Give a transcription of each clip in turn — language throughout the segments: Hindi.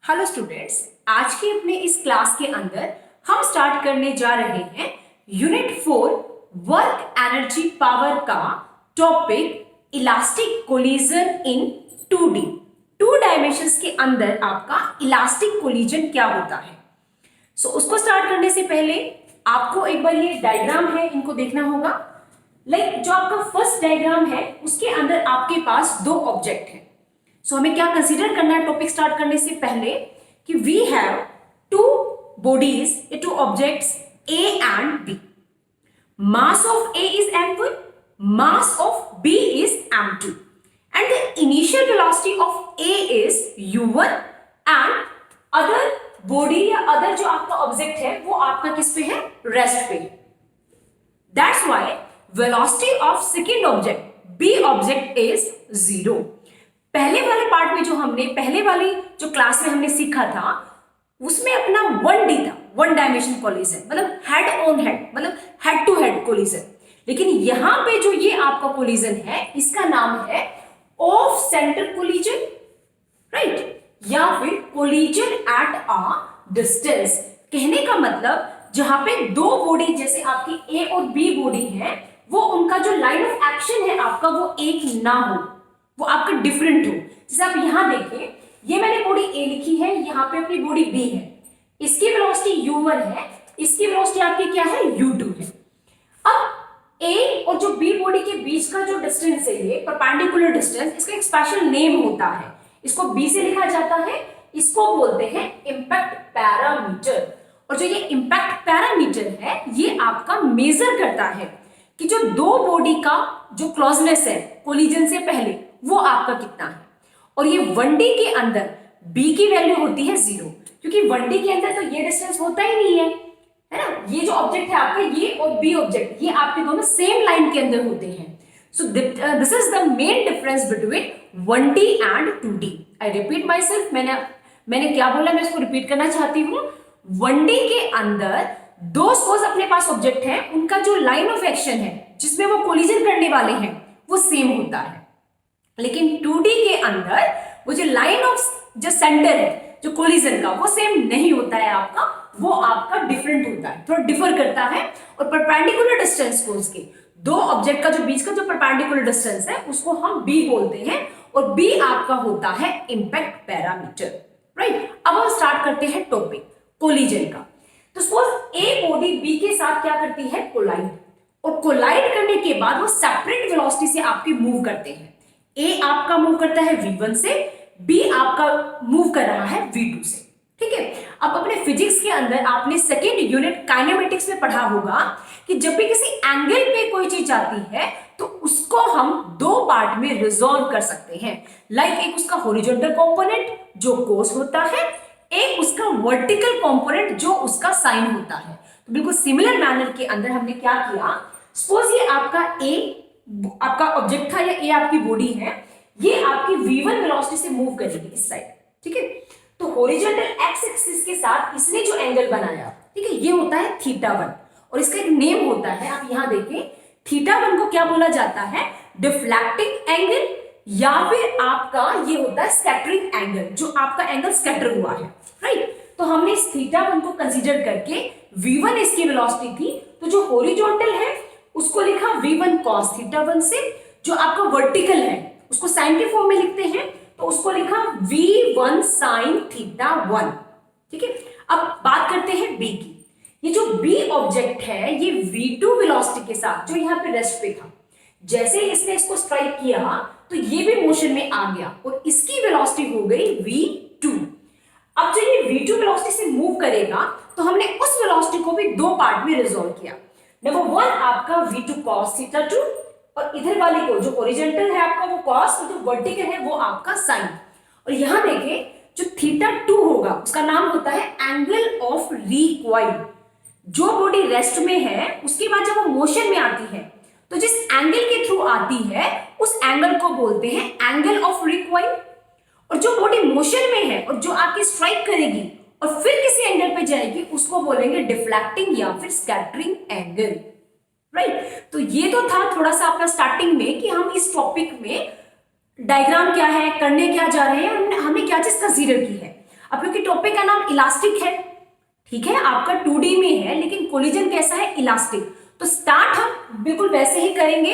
हेलो स्टूडेंट्स, आज के अपने इस क्लास के अंदर हम स्टार्ट करने जा रहे हैं यूनिट 4 वर्क एनर्जी पावर का topic elastic collision in 2D। To dimensions के अंदर आपका इलास्टिक कोलिजन क्या होता है। उसको स्टार्ट करने से पहले आपको एक बार ये डायग्राम है, इनको देखना होगा। जो आपका फर्स्ट डायग्राम है उसके अंदर आपके पास दो ऑब्जेक्ट हैं। हमें क्या कंसीडर करना है टॉपिक स्टार्ट करने से पहले कि we have two bodies, two objects A and B. Mass of A is m1, mass of B is m2, and the initial velocity of A is u1 and other body या other जो आपका ऑब्जेक्ट है वो आपका किस पे है, रेस्ट पे। That's why velocity of second object B object is 0. पहले वाले पार्ट में जो हमने पहले वाली जो क्लास में हमने सीखा था उसमें अपना 1D था, वन डायमेंशन कोलिजन, मतलब हेड ऑन हेड, मतलब हेड टू हेड कोलिजन। लेकिन यहां पे जो ये आपका कोलिजन है इसका नाम है ऑफ सेंटर कोलिजन, राइट, या फिर कोलिजन एट अ डिस्टेंस। कहने का मतलब जहां पे दो बॉडी जैसे आपकी A और B बॉडी है वो उनका जो लाइन ऑफ एक्शन है आपका वो एक ना हो, वो आपका डिफरेंट हो। जैसे आप यहां देखिए, ये मैंने बॉडी A लिखी है, यहां पे अपनी बॉडी B है, इसकी वेलोसिटी u1 है, इसकी वेलोसिटी आपकी क्या है, u2 है। अब A और जो B बॉडी के बीच का जो डिस्टेंस है ये परपेंडिकुलर डिस्टेंस, इसका एक स्पेशल नेम होता है, इसको B से लिखा जाता है, इसको बोलते हैं इंपैक्ट पैरामीटर। और जो ये इंपैक्ट पैरामीटर है ये आपका मेजर करता है कि जो दो बॉडी का जो क्लोजनेस है कोलिजन से पहले वो आपका कितना है। और ये 1D के अंदर B की वैल्यू होती है 0, क्योंकि 1D के अंदर तो ये डिस्टेंस होता ही नहीं है ना। ये जो ऑब्जेक्ट है आपका ये और B ऑब्जेक्ट ये आपके दोनों सेम लाइन के अंदर होते हैं। So this is the main difference between 1D and 2D। I repeat my self, मैंने क्या बोला, मैं इसको रिपीट करना चाहती हूँ। 1D के अंदर दो सपोज अपने पास ऑब्जेक्ट है, उनका जो लाइन ऑफ एक्शन है जिसमें वो कोलिजन करने वाले हैं वो सेम होता है। लेकिन 2D के अंदर वो जो लाइन ऑफ जो सेंटर है जो कोलिजन का वो सेम नहीं होता है आपका, वो आपका डिफरेंट होता है, थोड़ा डिफर करता है। और परपेंडिकुलर डिस्टेंस को उसके दो ऑब्जेक्ट का जो बीच का जो परपेंडिकुलर डिस्टेंस है उसको हम B बोलते हैं, और B आपका होता है इंपैक्ट पैरामीटर, राइट। अब हम स्टार्ट करते हैं टॉपिक कोलिजन का। तो सपोज A बॉडी B के साथ क्या करती है, कोलाइड, और कोलाइड करने के बाद वो सेपरेट वेलोसिटी से आपके मूव करते हैं। A आपका मूव करता है v1 से, B आपका मूव कर रहा है v2 से, ठीक है। अब अपने फिजिक्स के अंदर आपने सेकेंड यूनिट काइनेमेटिक्स में पढ़ा होगा कि जब भी किसी एंगल पे कोई चीज आती है तो उसको हम दो पार्ट में रिजॉल्व कर सकते हैं। एक उसका हॉरिजॉन्टल कंपोनेंट जो कोस होता है, एक उसका वर्टिकल कंपोनेंट जो उसका साइन होता है। तो बिल्कुल सिमिलर मैनर के अंदर हमने क्या किया, सपोज ये आपका A आपका ऑब्जेक्ट था या A आपकी बॉडी है, ये आपकी v1 वेलोसिटी से मूव करेगी इस साइड, ठीक है। तो हॉरिजॉन्टल एक्स एक्सिस के साथ इसने जो एंगल बनाया, ठीक है, ये होता है θ1, और इसका एक नेम होता है, आप यहां देखें, θ1 को क्या बोला जाता है, डिफ्लेक्टिंग एंगल, या फिर आपका ये होता है स्कैटरिंग एंगल, जो आपका एंगल स्कैटर हुआ है, राइट। तो हमने इस θ1 को कंसीडर करके v1 इसकी वेलोसिटी थी, तो जो हॉरिजॉन्टल है उसको लिखा v1 cos θ1 से, जो आपका वर्टिकल है उसको साइन के फॉर्म में लिखते हैं तो उसको लिखा v1 sin θ1, ठीक है। अब बात करते हैं B की। ये जो B ऑब्जेक्ट है ये v2 वेलोसिटी के साथ जो यहाँ पे रेस्ट पे था, जैसे इसने इसको स्ट्राइक किया तो ये भी मोशन में आ गया और इसकी वेलोसिटी हो गई v2। अब जब ये v2 वेलोसिटी से मूव करेगा तो हमने उस वेलोसिटी को भी दो पार्ट में रिजॉल्व किया। नंबर 1 आपका v2 cos θ2, और इधर वाले को जो हॉरिजॉन्टल है आपका वो cos, और जो वर्टिकल है वो आपका sin। और यहां देखिए जो θ2 होगा उसका नाम होता है एंगल ऑफ रिकॉइल। जो बॉडी रेस्ट में है उसके बाद जब वो मोशन में आती है तो जिस एंगल के थ्रू आती है उस एंगल को बोलते हैं एंगल ऑफ रिकॉइल। और जो बॉडी मोशन में है और जो आपकी स्ट्राइक करेगी और फिर किसी एंगल पे जाएगी उसको बोलेंगे डिफ्लेक्टिंग या फिर स्कैटरिंग एंगल, राइट। तो ये तो था थोड़ा सा अपना स्टार्टिंग में कि हम इस टॉपिक में डायग्राम क्या है, करने क्या जा रहे हैं, हमने क्या चीज कंसीडर की है। अब क्योंकि टॉपिक का नाम इलास्टिक है, ठीक है, आपका 2D में है, लेकिन कोलिजन कैसा है, इलास्टिक। तो स्टार्ट हम बिल्कुल वैसे ही करेंगे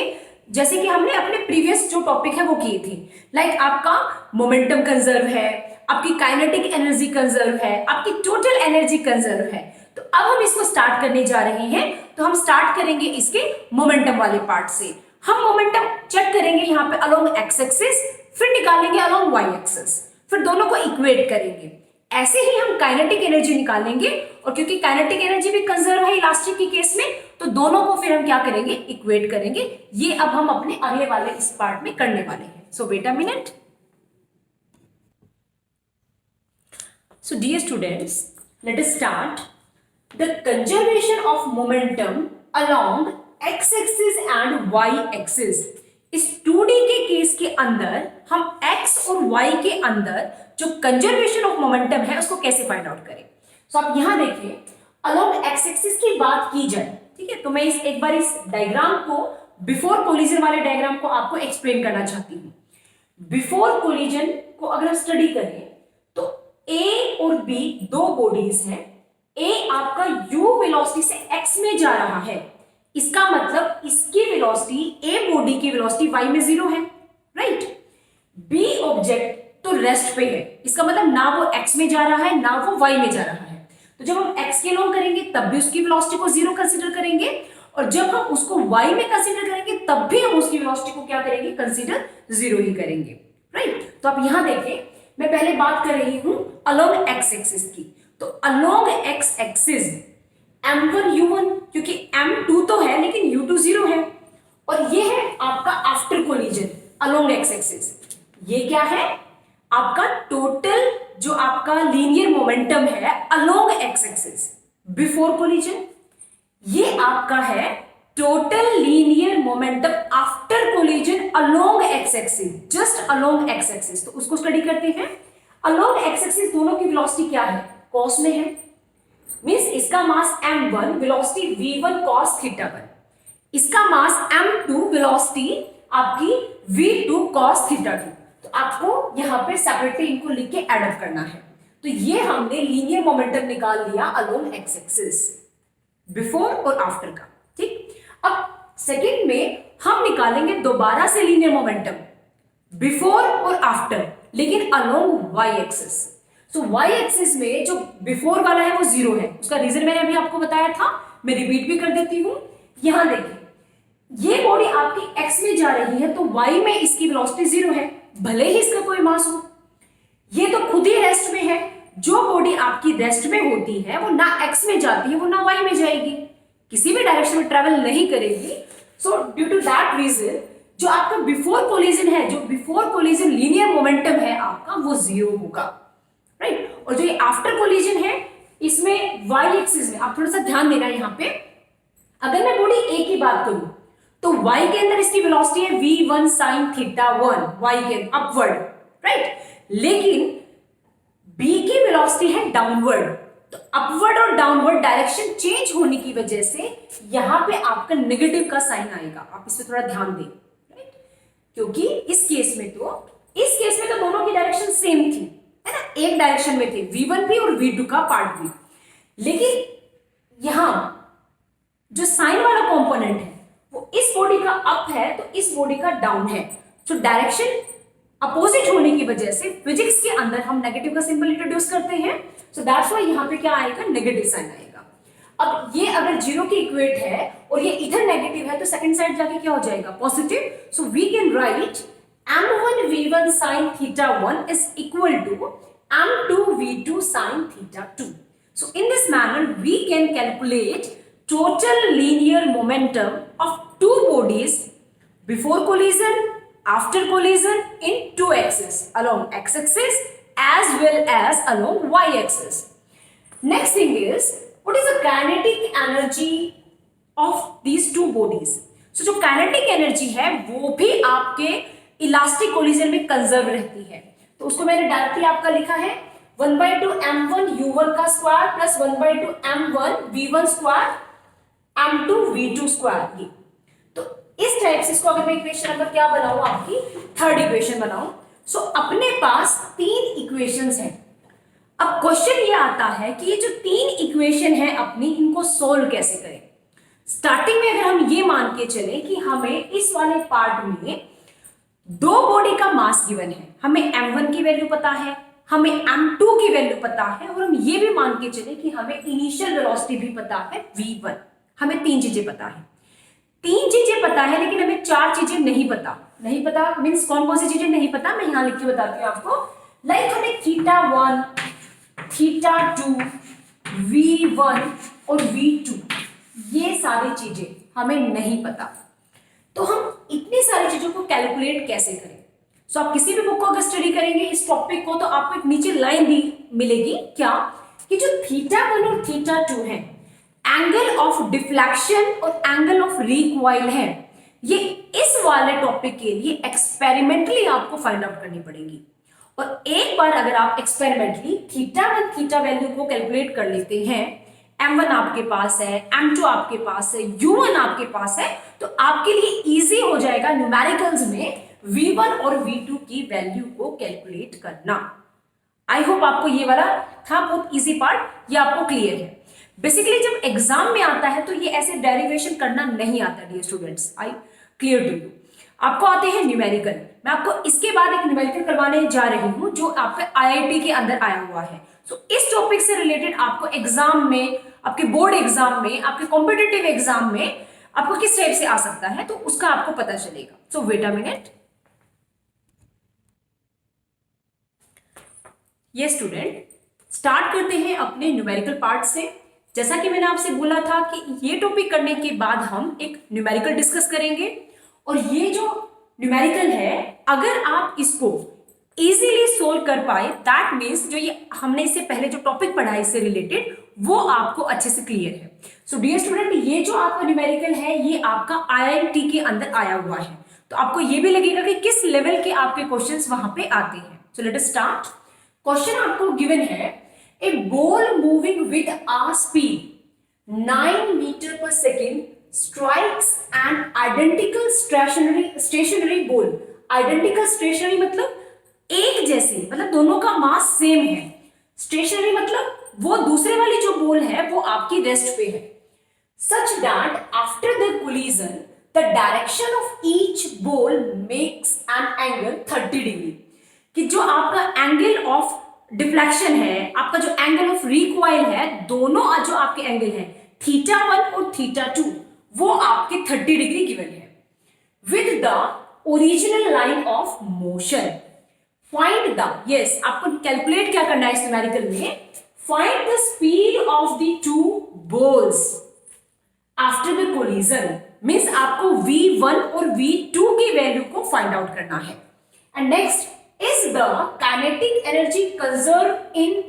जैसे कि हमने अपने प्रीवियस जो टॉपिक है वो किए थे। लाइक आपका मोमेंटम कंजर्व है, आपकी काइनेटिक एनर्जी कंजर्व है, आपकी टोटल एनर्जी कंजर्व है। तो अब हम इसको स्टार्ट करने जा रहे हैं। तो हम स्टार्ट करेंगे इसके मोमेंटम वाले पार्ट से। हम मोमेंटम चेक करेंगे यहाँ पे अलोंग एक्स एक्सिस, फिर निकालेंगे अलोंग वाई एक्सिस, फिर दोनों को इक्वेट करेंगे। ऐसे ही हम काइनेटिक एनर्जी निकालेंगे, और क्योंकि काइनेटिक एनर्जी भी कंजर्व है इलास्टिक के केस में, तो दोनों को फिर हम क्या करेंगे, इक्वेट करेंगे। ये अब हम अपने अगले वाले इस पार्ट में करने वाले हैं। So wait a minute. So dear students, let us start the conservation of momentum along x axis and Y axis. इस 2D के केस के अंदर हम x और y के अंदर जो कंजर्वेशन ऑफ मोमेंटम है उसको कैसे फाइंड आउट करें। सो आप यहां देखिए, अलोंग एक्स एक्सिस की बात की जाए, ठीक है, तो मैं एक बार इस डायग्राम को, बिफोर कोलिजन वाले डायग्राम को आपको एक्सप्लेन करना चाहती हूं। बिफोर कोलिजन को अगर हम स्टडी करें तो A और B दो बॉडीज हैं। A आपका u वेलोसिटी से x में जा रहा है, इसका मतलब इसकी वेलोसिटी, A बॉडी की वेलोसिटी y में 0 है, राइट। B ऑब्जेक्ट तो रेस्ट पे है, इसका मतलब ना वो x में जा रहा है ना वो y में जा रहा है। तो जब हम x के लॉन्ग करेंगे तब भी उसकी वेलोसिटी को 0 कंसीडर करेंगे, और जब हम उसको y में कंसीडर करेंगे तब भी हम उसकी वेलोसिटी को क्या करेंगे, कंसीडर 0 ही करेंगे, राइट। तो आप यहां देखें, मैं पहले बात कर रही हूं अलोंग x एक्सिस की। तो along x axis m1 u1, क्योंकि m2 तो है लेकिन u2 0 है, और ये है आपका after collision along x axis. ये क्या है, आपका टोटल जो आपका लीनियर मोमेंटम है along x axis before collision. ये आपका है total linear momentum after collision along x axis, just along x axis. तो उसको स्टडी करते हैं। अलोंग x एक्सिस दोनों की वेलोसिटी क्या है, कॉस में है, मींस इसका मास m1, वेलोसिटी v1 cos θ1, इसका मास m2, वेलोसिटी आपकी v2 cos θ2। तो आपको यहां पे सेपरेटली इनको लिख के एड अप करना है। तो ये हमने लीनियर मोमेंटम निकाल लिया अलोंग x एक्सिस बिफोर और आफ्टर का, ठीक। अब सेकंड में हम निकालेंगे दोबारा से लीनियर मोमेंटम बिफोर और आफ्टर, लेकिन अलोंग y एक्सिस। सो y एक्सिस में जो बिफोर वाला है वो 0 है, उसका रीजन मैंने अभी आपको बताया था, मैं रिपीट भी कर देती हूं। यहां देखिए, ये बॉडी आपकी x में जा रही है तो y में इसकी वेलोसिटी 0 है, भले ही इसका कोई मास हो। ये तो खुद ही रेस्ट में है, जो बॉडी आपकी रेस्ट में होती है वो ना x में जाती है वो ना y में जाएगी, किसी भी डायरेक्शन में ट्रेवल नहीं करेगी। So due to that reason जो आपका बिफोर कोलिजन है, जो बिफोर कोलिजन लीनियर मोमेंटम है आपका, वो 0 होगा, राइट। और जो ये आफ्टर कोलिजन है इसमें y एक्सिस में आप थोड़ा सा ध्यान देना है। यहाँ पे अगर मैं बॉडी A की बात करूं तो y के अंदर इसकी वेलोसिटी है v1 sin θ1, y के अपवर्ड, राइट। लेकिन B की वेलोसिटी है डाउनवर्ड, तो अपवर्ड और डाउनवर्ड डायरेक्शन चेंज होने की वजह से यहां पे आपका नेगेटिव का साइन आएगा। आप इस पे थोड़ा ध्यान दें, राइट, क्योंकि इस केस में तो दोनों की डायरेक्शन सेम थी, है ना, एक डायरेक्शन में थे, v1 भी और v2 का पार्ट भी। लेकिन यहां जो साइन वाला कंपोनेंट है वो इस बॉडी का अप है तो इस बॉडी का डाउन है। तो डायरेक्शन अपोजिट होने की वजह से फिजिक्स के अंदर हम नेगेटिव का सिंबल इंट्रोड्यूस करते हैं। सो दैट्स व्हाई यहां पे क्या आएगा, नेगेटिव साइन आएगा। अब ये अगर 0 की इक्वेट है और ये इधर नेगेटिव है तो सेकंड साइड जाके क्या हो जाएगा, positive. So we can write m1 v1 sin θ1 is equal to m2 v2 sin θ2. So in this manner we can calculate total linear momentum of two bodies before collision, after collision in two axes, along x axis as well as along y axis. Next thing is, what is the kinetic energy of these two bodies? So जो kinetic energy है वो भी आपके इलास्टिक कोलिजन में कंजर्व रहती है। तो उसको मैंने डायरेक्टली आपका लिखा है 1/2 m1 u1 का square plus 1/2 m1 v1 square m2 v2 square. ये तो इस टाइप से इसको अगर मैं इक्वेशन नंबर क्या बनाऊं, आपकी थर्ड इक्वेशन बनाऊं। सो अपने पास तीन इक्वेशंस हैं। अब क्वेश्चन ये आता है कि ये जो तीन इक्वेशन है अपनी, इनको सोल्व कैसे करें। स्टार्टिंग में अगर हम ये मान के चले कि हमें इस वाले पार्ट में दो बॉडी का मास गिवन है, हमें m1 की वैल्यू पता है, हमें m2 की वैल्यू पता है, और हम ये भी मान के चले कि हमें इनिशियल वेलोसिटी भी पता है v1। हमें तीन चीजें पता है, तीन चीजें पता है, लेकिन हमें चार चीजें नहीं पता। नहीं पता मीन्स कौन कौन सी चीजें नहीं पता, मैं यहां लिख के बताती हूँ आपको। लाइक हमें θ1, θ2, v1 और v2, ये सारी चीजें हमें नहीं पता। तो हम इतनी सारी चीजों को कैलकुलेट कैसे करें। सो आप किसी भी बुक को अगर स्टडी करेंगे इस टॉपिक को, तो आपको एक नीचे लाइन भी मिलेगी क्या, कि जो θ1 और θ2 है, एंगल ऑफ डिफ्लेक्शन और एंगल ऑफ रिकॉइल है, ये इस वाले टॉपिक के लिए एक्सपेरिमेंटली आपको फाइंड आउट करनी पड़ेगी। और एक बार अगर आप एक्सपेरिमेंटली θ1 θ वैल्यू को कैलकुलेट कर लेते हैं, m1 आपके पास है, m2 आपके पास है, u1 आपके पास है, तो आपके लिए इजी हो जाएगा न्यूमेरिकल्स में v1 और v2 की वैल्यू को कैलकुलेट करना। आई होप आपको ये वाला था बहुत इजी पार्ट, ये आपको क्लियर है। बेसिकली जब एग्जाम में आता है तो ये ऐसे डेरिवेशन करना नहीं आता dear students, I clear to you. आपको आते हैं न्यूमेरिकल। मैं आपको इसके बाद एक न्यूमेरिकल करवाने जा रही हूं जो आपके आईआईटी के अंदर आया हुआ है। सो इस टॉपिक से रिलेटेड आपको एग्जाम में, आपके बोर्ड एग्जाम में, आपके कॉम्पिटिटिव एग्जाम में आपको किस टाइप से आ सकता है, तो उसका आपको पता चलेगा। सो वेट अ मिनट। ये स्टूडेंट, स्टार्ट करते हैं अपने न्यूमेरिकल पार्ट से। जैसा कि मैंने आपसे बोला था कि ये टॉपिक करने के बाद हम एक न्यूमेरिकल डिस्कस करेंगे, और ये जो न्यूमेरिकल है अगर आप इसको इजीली सोल्व कर पाए, दैट मीन्स जो ये हमने इससे पहले जो टॉपिक पढ़ा है इससे रिलेटेड, वो आपको अच्छे से क्लियर है। सो डियर स्टूडेंट, ये जो आपका न्यूमेरिकल है ये आपका आईआईटी के अंदर आया हुआ है, तो आपको ये भी लगेगा कि किस लेवल के आपके क्वेश्चंस वहां पे आते हैं। So let us start. Question आपको गिवन है, a ball moving with a speed 9 metre पर second strikes an identical stationary ball। identical stationary मतलब एक जैसे, मतलब दोनों का मास सेम है। स्टेशनरी मतलब वो दूसरे वाली जो बॉल है वो आपकी रेस्ट पे है। such that after the collision the direction of each ball makes an angle 30 degree. कि जो आपका एंगल ऑफ डिफ्लेक्शन है, आपका जो एंगल ऑफ रिकॉइल है, दोनों जो आपके एंगल है θ1 और θ2, वो आपके 30 डिग्री गिवन है। With the original line of motion find the, yes आपको कैलकुलेट क्या करना है इस न्यूमेरिकल में, find the speed of the two balls after the collision. Means आपको v1 और v2 की वैल्यू को फाइंड आउट करना है। And next, is the kinetic energy conserve in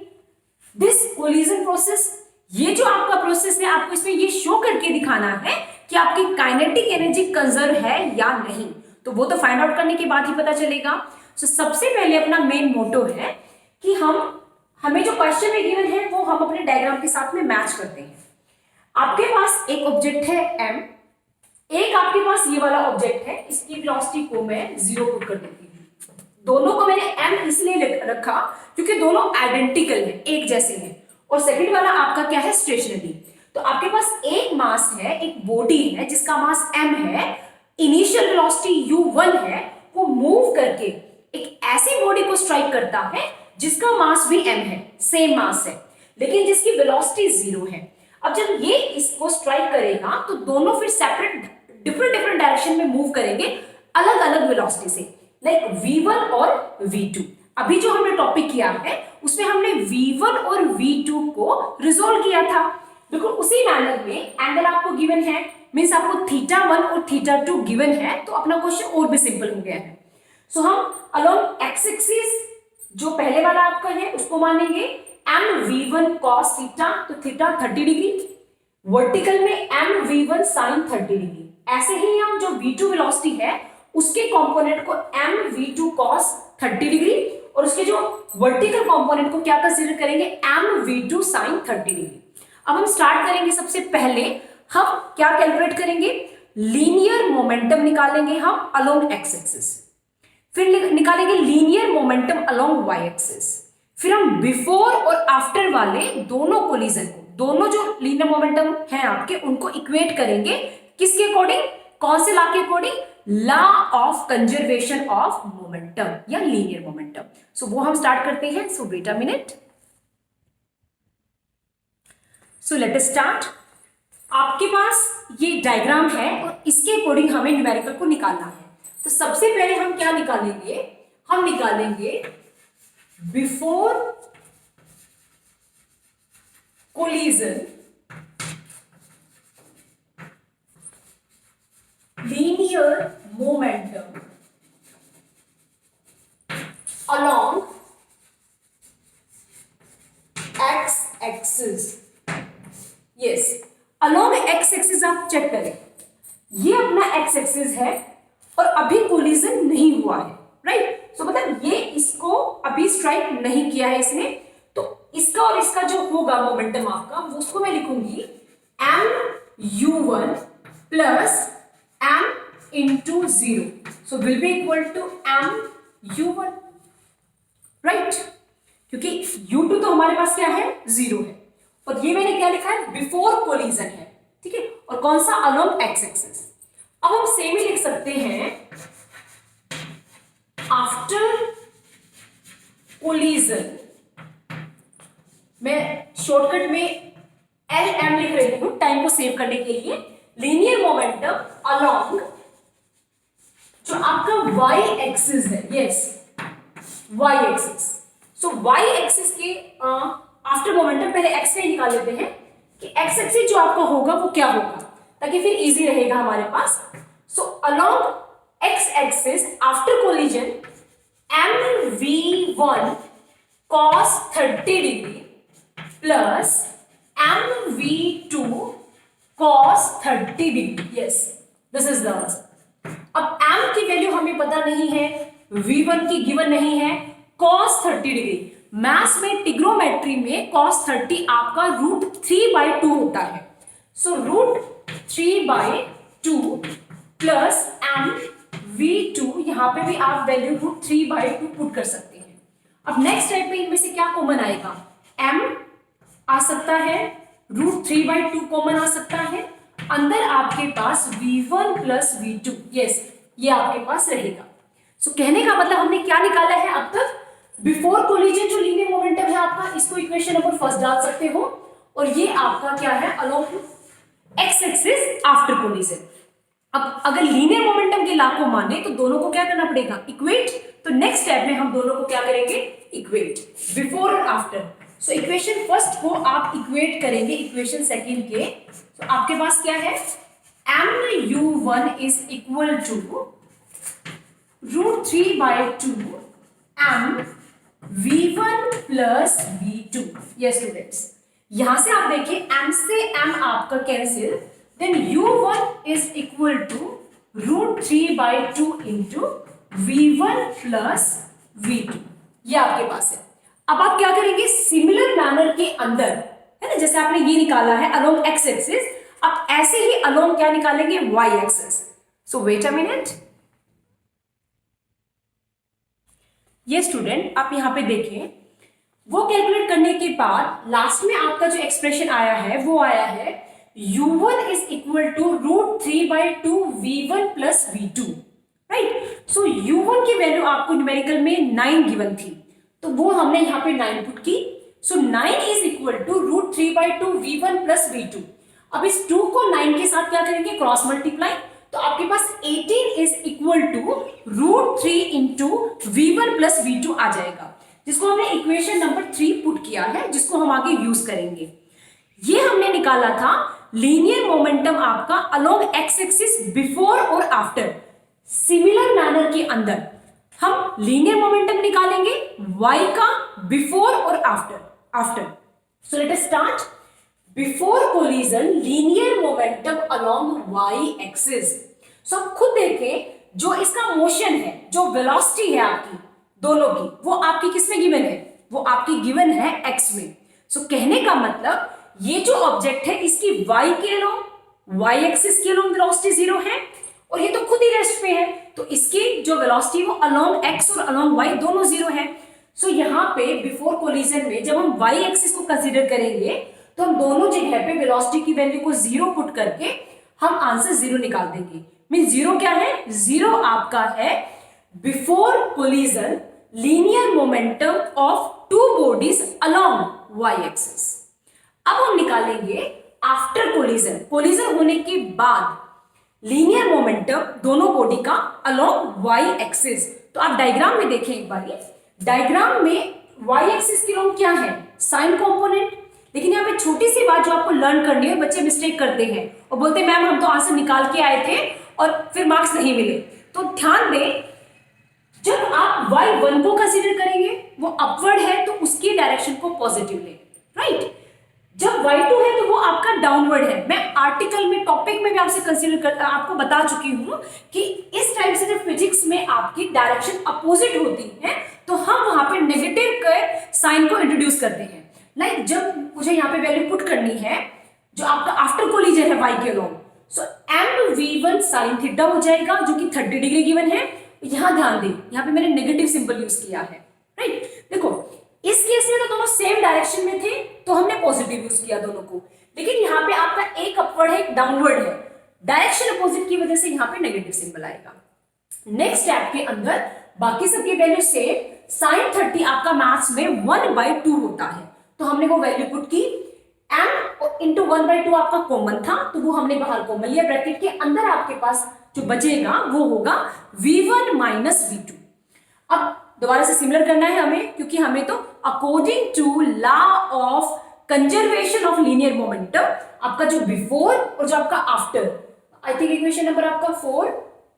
this collision process. ये जो आपका प्रोसेस है आपको इसमें ये शो करके दिखाना है कि आपकी काइनेटिक एनर्जी कंजर्व है या नहीं, तो वो तो फाइंड आउट करने के बाद ही पता चलेगा। सो सबसे पहले अपना मेन मोटो है कि हमें जो क्वेश्चन में गिवन है वो हम अपने डायग्राम के साथ में मैच करते हैं। आपके पास एक ऑब्जेक्ट है m, एक आपके पास ये वाला ऑब्जेक्ट है, इसकी वेलोसिटी को मैं 0 पुट कर देती हूँ। दोनों को मैंने m इसलिए रखा क्योंकि दोनों आइडेंटिकल है, एक जैसे हैं। और सेकंड वाला आपका क्या है, स्टेशनरी। तो आपके पास एक मास है, एक बॉडी है जिसका मास m है, इनिशियल वेलोसिटी u1 है, वो मूव करके एक ऐसी बॉडी को स्ट्राइक करता है जिसका मास भी m है, सेम मास है, लेकिन जिसकी वेलोसिटी 0 है। अब जब ये इसको स्ट्राइक करेगा तो दोनों फिर सेपरेट डिफरेंट डायरेक्शन में मूव करेंगे अलग अलग वेलोसिटी से, लाइक v1 और v2। अभी जो हमने टॉपिक किया है उसमें हमने v1 और v2 को रिजोल्व किया था। बिल्कुल उसी मैनर में एंगल आपको गिवन है, मींस आपको θ1 और θ2 गिवन है, तो अपना क्वेश्चन और भी सिंपल हो गया है। सो हम अलोंग एक्स एक्सिस जो पहले वाला आपका है उसको मानेंगे mv1 cos थीटा, तो थीटा 30 डिग्री, वर्टिकल में mv1 sin 30 डिग्री। ऐसे ही हम जो v2 वेलोसिटी है उसके कंपोनेंट को mv2 cos 30 डिग्री, और उसके जो वर्टिकल कंपोनेंट को क्या कंसीडर करेंगे, mv2 sin 30 डिग्री। अब हम स्टार्ट करेंगे, सबसे पहले हम क्या कैलकुलेट करेंगे, लीनियर मोमेंटम निकालेंगे हम अलोंग एक्स एक्सिस, फिर निकालेंगे linear momentum along y axis, फिर हम बिफोर और आफ्टर वाले दोनों कोलिजन को, दोनों जो लीनियर मोमेंटम है आपके, उनको इक्वेट करेंगे किसके अकॉर्डिंग, कौन से लॉ के according, law of conservation of momentum या लीनियर मोमेंटम। सो वो हम स्टार्ट करते हैं। So wait a minute, so let us start. आपके पास ये डायग्राम है और इसके अकॉर्डिंग हमें न्यूमेरिकल को निकालना है। तो सबसे पहले हम क्या निकालेंगे, हम निकालेंगे before collision linear momentum along x axis. Yes, along x axis आप चेक करें, ये अपना x एक्सिस है और अभी कोलिजन नहीं हुआ है, राइट। सो मतलब ये इसको अभी स्ट्राइक नहीं किया है इसने, तो इसका और इसका जो होगा मोमेंटम आपका, वो उसको मैं लिखूंगी mu1 plus m into 0, so will be equal to mu1, right, क्योंकि u2 तो हमारे पास क्या है, 0 है, और ये मैंने क्या लिखा है, बिफोर कोलिजन है, ठीक है, और कौन सा, अलोंग x एक्सिस। अब हम सेम ही लिख सकते हैं आफ्टर कोलिजन, मैं शॉर्टकट में LM लिख रही हूं टाइम को सेव करने के लिए, लीनियर मोमेंटम अलोंग जो आपका y एक्सिस है, यस y एक्सिस। सो y एक्सिस के आफ्टर मोमेंटम पहले x में निकाल लेते हैं कि x एक्सिस जो आपका होगा वो क्या होगा, ताकि फिर इजी रहेगा हमारे पास। So along x axis after collision mv1 cos 30 degree plus mv2 cos 30 degree, yes this is the answer. अब m की वैल्यू हमें पता नहीं है, v1 की गिवन नहीं है, cos 30 डिग्री, मैथ्स में ट्रिग्नोमेट्री में cos 30 आपका √3/2 होता है। सो √3/2 प्लस mv2, यहां पे भी आप वैल्यू √3/2 पुट कर सकते हैं। अब नेक्स्ट टाइप में इनमें से क्या कॉमन आएगा, m आ सकता है, √3/2 कॉमन आ सकता है, अंदर आपके पास v1 प्लस v2, यस ये आपके पास रहेगा। सो कहने का मतलब हमने क्या निकाला है अब तक, बिफोर कोलिजन जो लीनियर मोमेंटम है आपका, इसको इक्वेशन नंबर फर्स्ट डाल सकते हो, और ये आपका क्या है, along x axis after collision. अब अगर लीनियर मोमेंटम के लॉ को माने तो दोनों को क्या करना पड़ेगा, इक्वेट। तो नेक्स्ट स्टेप में हम दोनों को क्या करेंगे, इक्वेट, बिफोर और आफ्टर। सो इक्वेशन फर्स्ट को आप इक्वेट करेंगे इक्वेशन सेकंड के। तो आपके पास क्या है, mu1 is equal to √3/2 mv1 plus v2। Yes students, यहां से आप देखिए m से m आपका cancel, then u1 is equal to √3/2 into v1 plus v2, ये आपके पास है। अब आप क्या करेंगे, सिमिलर मैनर के अंदर, है ना, जैसे आपने ये निकाला है अलोंग x एक्सिस, आप ऐसे ही अलोंग क्या निकालेंगे, y axis. So wait a minute, ये स्टूडेंट आप यहां पे देखें, वो कैलकुलेट करने के बाद लास्ट में आपका जो एक्सप्रेशन आया है वो आया है u1 is equal to √3/2 v1 plus v2, right. So u1 की वैल्यू आपको न्यूमेरिकल में 9 गिवन थी, तो वो हमने यहाँ पे 9 पुट की। So 9 is equal to √3/2 v1 plus v2। अब इस 2 को 9 के साथ क्या करेंगे, क्रॉस मल्टीप्लाई, तो आपके पास 18 is equal to √3 into v1 plus v2 आ जाएगा, जिसको हमने इक्वेशन नंबर 3 पुट किया है, जिसको हम आगे यूज करेंगे। ये हमने निकाला था लीनियर मोमेंटम आपका अलोंग एक्स एक्सिस बिफोर और आफ्टर। सिमिलर मैनर के अंदर हम लीनियर मोमेंटम निकालेंगे y का बिफोर और after. So let us start. Before collision linear momentum along y axis. So आप खुद देखें, जो इसका मोशन है, जो वेलोसिटी है आपकी दोनों की, वो आपकी किस में गिवन है, वो आपकी गिवन है x में। सो कहने का मतलब ये जो ऑब्जेक्ट है इसकी y के अलोंग, y एक्सिस के अलोंग वेलोसिटी 0 है, और ये तो खुद ही रेस्ट पे है, तो इसकी जो वेलोसिटी वो अलोंग x और अलोंग y दोनों 0 है। सो यहाँ पे बिफोर कोलिजन में जब हम वाई एक्सिस को कंसीडर करेंगे तो हम दोनों जगह पे वेलोसिटी की वैल्यू को 0 पुट करके हम आंसर 0 निकाल देंगे। मीन 0 क्या है? 0 आपका है before collision linear momentum of two bodies along y axis. अब हम निकालेंगे आफ्टर कोलिजन, कोलिजन होने के बाद लीनियर मोमेंटम दोनों बॉडी का अलोंग वाई एक्सिस। तो आप डायग्राम में देखें एक बार, डायग्राम में वाई एक्सिस के लोग क्या है? Sine component. लेकिन यहाँ पे छोटी सी बात जो आपको लर्न करनी है, बच्चे मिस्टेक करते हैं और बोलते हैं मैम हम तो आंसर निकाल के आए थे और फिर मार्क्स नहीं मिले। तो ध्यान दें, जब आप y1 को कंसीडर करेंगे वो अपवर्ड है तो उसकी डायरेक्शन को पॉजिटिव लें, राइट। जब y2 है तो वो आपका डाउनवर्ड है। मैं आर्टिकल में टॉपिक में भी आपसे कंसीडर कर आपको बता चुकी हूं कि इस टाइप से जब फिजिक्स में आपकी डायरेक्शन अपोजिट होती है तो हम वहां पे नेगेटिव के साइन को इंट्रोड्यूस करते हैं। लाइक जब मुझे यहाँ पे वैल्यू पुट करनी है जो आपका आफ्टर कोलिजन है y के अलोंग, सो mv1 sin थीटा हो जाएगा जो कि 30 डिग्री गिवन है। यहां ध्यान दें, यहाँ पे मैंने नेगेटिव सिंबल यूज किया है, राइट। देखो इस केस में तो दोनों सेम डायरेक्शन में थे तो हमने पॉजिटिव यूज किया दोनों को, लेकिन यहाँ पे आपका एक अपवर्ड है एक डाउनवर्ड है, डायरेक्शन अपोजिट की वजह से यहाँ पे नेगेटिव सिंबल आएगा। नेक्स्ट स्टेप के अंदर बाकी सबकी वैल्यू सेम, sin 30 आपका मैथ्स में 1/2 होता है तो हमने वो वैल्यू पुट की। m इंटू 1/2 आपका कॉमन था तो वो हमने बाहर कॉमन लिया, ब्रैकेट के अंदर आपके पास जो बचेगा वो होगा v1 माइनस v2। अब दोबारा से सिमिलर करना है हमें, क्योंकि हमें तो according to law of conservation of linear momentum आपका जो बिफोर और जो आपका after, I think equation number आपका 4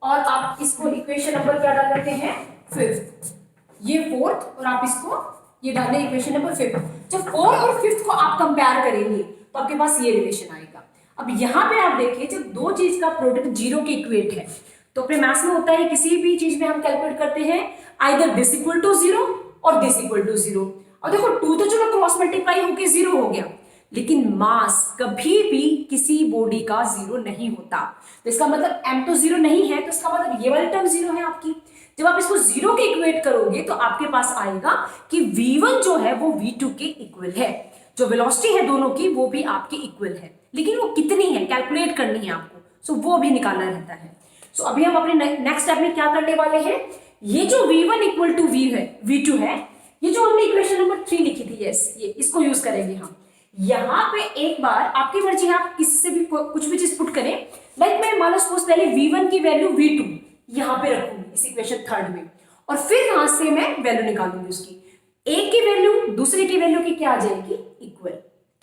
और आप इसको इक्वेशन नंबर क्या डाल देते हैं 5th, ये 4th और आप इसको ये डालें इक्वेशन नंबर 5th। जब 4 और 5th को आप कंपेयर करेंगे तो आपके पास ये रिलेशन आएगा। अब यहाँ पे आप देखिए जब दो चीज का प्रोडक्ट 0 के इक्वेट है तो अपने मैथ्स में होता है किसी भी चीज में हम कैलकुलेट करते हैं आइदर दिस इक्वल टू 0 और दिस इक्वल टू 0। और देखो 2 तो चलो क्रॉस मल्टीप्लाई होके 0 हो गया, लेकिन मास कभी भी किसी बॉडी का 0 नहीं होता। तो इसका मतलब m तो 0 नहीं है तो इसका मतलब ये वाली टर्म 0 है आपकी। जब आप इसको 0 के इक्वेट करोगे तो आपके पास आएगा कि v1 जो है वो v2 के इक्वल है, जो वेलोसिटी है दोनों की वो भी आपकी इक्वल है, लेकिन वो कितनी है कैलकुलेट करनी है आपको, सो वो भी निकालना रहता है। सो अभी हम अपने नेक्स्ट स्टेप में क्या करने वाले हैं, ये जो v1 इक्वल टू v2 है, ये जो हमने इक्वेशन नंबर 3 लिखी थी, यस ये इसको यूज करेंगे हम। यहाँ पे एक बार आपकी मर्जी है, आप किसी से भी कुछ भी चीज पुट करें। लाइक मैं मान लो सपोज पहले v1 की वैल्यू v2 यहाँ पे रखूंगी इस इक्वेशन 3rd में, और फिर यहां से मैं वैल्यू निकालूंगी उसकी। एक की वैल्यू दूसरे की वैल्यू की क्या आ जाएगी इक्वल,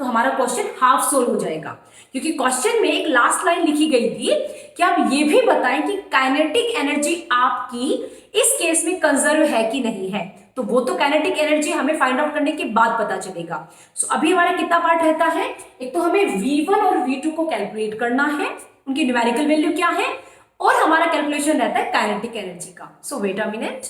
तो हमारा क्वेश्चन हाफ सोल्व हो जाएगा। क्योंकि क्वेश्चन में एक लास्ट लाइन लिखी गई थी कि आप ये भी बताएं कि काइनेटिक एनर्जी आपकी इस केस में कंजर्व है कि नहीं है, तो वो तो काइनेटिक एनर्जी हमें फाइंड आउट करने के बाद पता चलेगा। सो अभी हमारा कितना पार्ट रहता है, एक तो हमें v1 और v2 को कैलकुलेट करना है, उनकी न्यूमेरिकल वैल्यू क्या है, और हमारा कैलकुलेशन रहता है काइनेटिक एनर्जी का। सो वेट अ मिनट,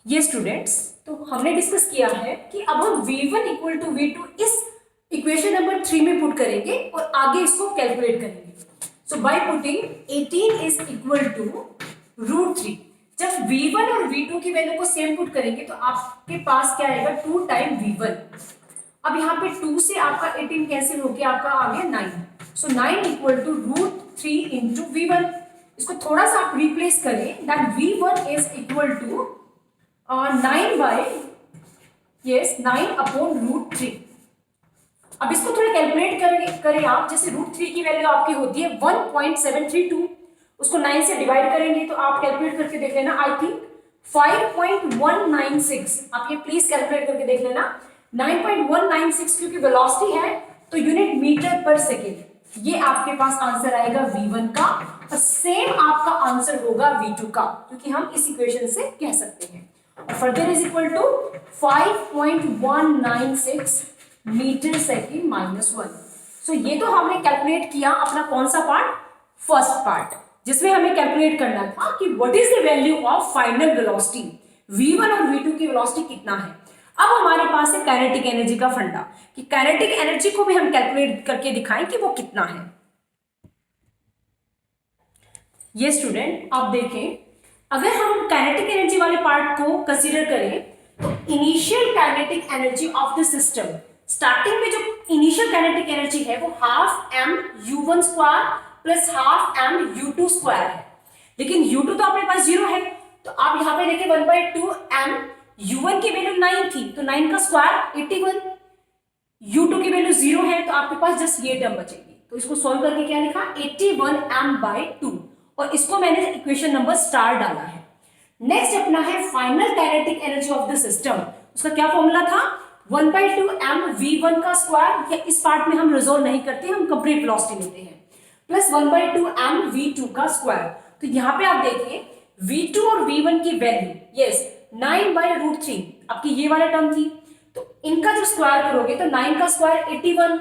ये स्टूडेंट्स तो हमने डिस्कस किया है कि अब हम v1 इक्वल टू v2 इस इक्वेशन नंबर 3 में पुट करेंगे और आगे इसको कैलकुलेट करेंगे। So by putting 18 is equal to √3, जब v1 और v2 की वैल्यू को सेम पुट करेंगे तो आपके पास क्या आएगा 2 टाइम v1। अब यहाँ पे 2 से आपका 18 कैंसिल होके आपका आ गया 9, सो 9 इक्वल टू √3 इंटू v1। इसको थोड़ा सा आप रिप्लेस करें, that v1 is equal to 9 upon √3। अब इसको थोड़ा कैलकुलेट करें आप, जैसे √3 की वैल्यू आपकी होती है 1.732, उसको 9 से डिवाइड करेंगे तो आप कैलकुलेट करके देख लेना, आई थिंक 5.196। आप ये प्लीज कैलकुलेट करके देख लेना 9.196, क्योंकि वेलोसिटी है तो यूनिट मीटर पर सेकेंड। ये आपके पास आंसर आएगा v1 का, और सेम आपका आंसर होगा v2 का, क्योंकि हम इस इक्वेशन से कह सकते हैं। और further is equal to 5.196 metre second -1। So ये तो हमने कैलकुलेट किया अपना कौन सा पार्ट, फर्स्ट पार्ट, जिसमें हमें कैलकुलेट करना था कि what is the value of final velocity, v1 और v2 की वेलोसिटी कितना है। अब हमारे पास है काइनेटिक एनर्जी का फंडा, कि काइनेटिक एनर्जी को भी हम कैलकुलेट करके दिखाएं कि वो कितना है। ये स्टूडेंट आप देखें, अगर हम काइनेटिक एनर्जी वाले पार्ट को कंसीडर करें तो initial kinetic energy of the system, starting में जो इनिशियल काइनेटिक एनर्जी है वो half m u1 square plus half m u2 square है, लेकिन u2 तो अपने पास जीरो है, तो आप यहां पे देखिए 1/2 एम, u1 की वैल्यू 9 थी तो 9 का स्क्वायर 81, u2 की वैल्यू 0 है तो आपके पास जस्ट ये टर्म बचेगी। तो इसको सॉल्व करके क्या लिखा 81 m/2, और इसको मैंने इक्वेशन नंबर स्टार डाला है। नेक्स्ट अपना है final kinetic energy of the system, उसका क्या फॉर्मूला था 1/2 m v1 का स्क्वायर, या इस पार्ट में हम रिजोल्व नहीं करते, हम कंप्लीट वेलोसिटी लेते हैं, प्लस 1/2 m v2 का स्क्वायर। तो यहां पे आप देखिए v2 और v1 की वैल्यू यस 9/√3 आपकी ये वाला टर्म थी, तो इनका जो स्क्वायर करोगे तो 9 का स्क्वायर 81,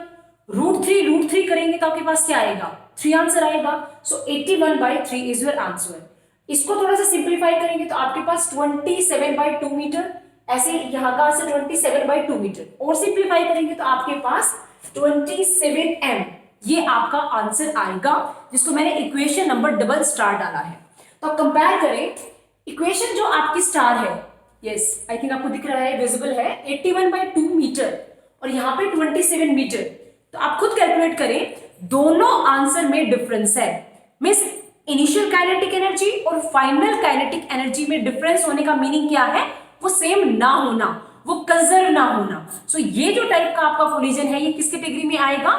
√3 करेंगे तो आपके पास क्या आएगा 3 आंसर आएगा। सो 81/3 इज योर आंसर। इसको थोड़ा सा सिंप्लीफाई करेंगे तो आपके पास 27/2 मीटर, ऐसे यहां का आंसर 27/2 मीटर, और सिंप्लीफाई करेंगे तो आपके पास 27 m, ये आपका आंसर आएगा, जिसको मैंने इक्वेशन नंबर डबल स्टार डाला है। तो कंपेयर करें इक्वेशन जो आपकी स्टार है, यस आई थिंक आपको दिख रहा है, विजिबल है, 81/2 मीटर और यहाँ पे 27 मीटर, तो आप खुद कैलकुलेट करें, दोनों आंसर में डिफरेंस है। मींस इनिशियल काइनेटिक एनर्जी और फाइनल काइनेटिक एनर्जी में डिफरेंस होने का मीनिंग क्या है, वो सेम ना होना, वो कंजर्व ना होना। सो ये जो टाइप का आपका कोलिजन है ये किस कैटेगरी में आएगा,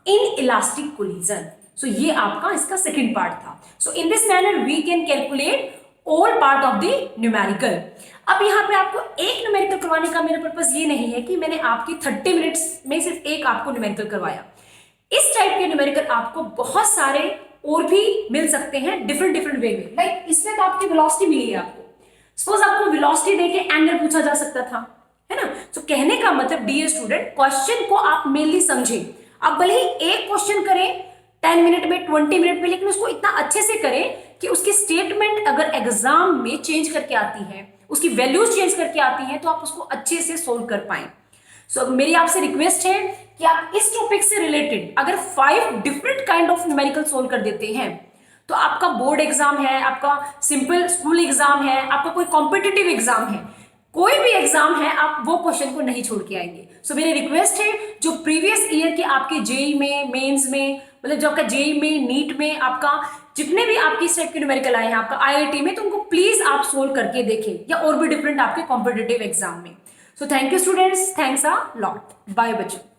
इन इलास्टिक कोलिजन। सो ये आपका इसका सेकंड पार्ट था। So in this manner we can calculate all part of the numerical. अब यहाँ पे आपको एक न्यूमेरिकल करवाने का मेरा पर्पस ये नहीं है कि मैंने आपकी 30 मिनट्स में सिर्फ एक आपको न्यूमेरिकल करवाया। इस टाइप के न्यूमेरिकल आपको बहुत सारे और भी मिल सकते हैं डिफरेंट वे में। लाइक इसमें तो आपकी वेलोसिटी मिली है आपको, सपोज आपको वेलोसिटी देके एंगल पूछा जा सकता था, है ना। तो कहने का मतलब डियर स्टूडेंट, क्वेश्चन को आप मेनली समझें। आप भले ही एक क्वेश्चन करें 10 मिनट में 20 मिनट में, लेकिन उसको इतना अच्छे से करें कि उसकी स्टेटमेंट अगर एग्जाम में चेंज करके आती है, उसकी वैल्यूज चेंज करके आती है, तो आप उसको अच्छे से सोल्व कर पाएं। सो मेरी आपसे रिक्वेस्ट है कि आप इस टॉपिक से रिलेटेड अगर 5 different kind of numerical solve कर देते हैं, तो आपका बोर्ड एग्जाम है, आपका सिंपल स्कूल एग्जाम है, आपका कोई कॉम्पिटिटिव एग्जाम है, कोई भी एग्जाम है, आप वो क्वेश्चन को नहीं छोड़ के आएंगे। सो मेरी रिक्वेस्ट है, जो प्रीवियस ईयर के आपके जेई में, मेंस में, मतलब जो आपका जेई में, नीट में, आपका जितने भी आपकी इस टाइप के न्यूमेरिकल आए हैं आपका आईआईटी में, तो उनको प्लीज आप सोल्व करके देखें, या और भी डिफरेंट आपके कॉम्पिटिटिव एग्जाम में। So thank you students, thanks a lot, bye बच्चों।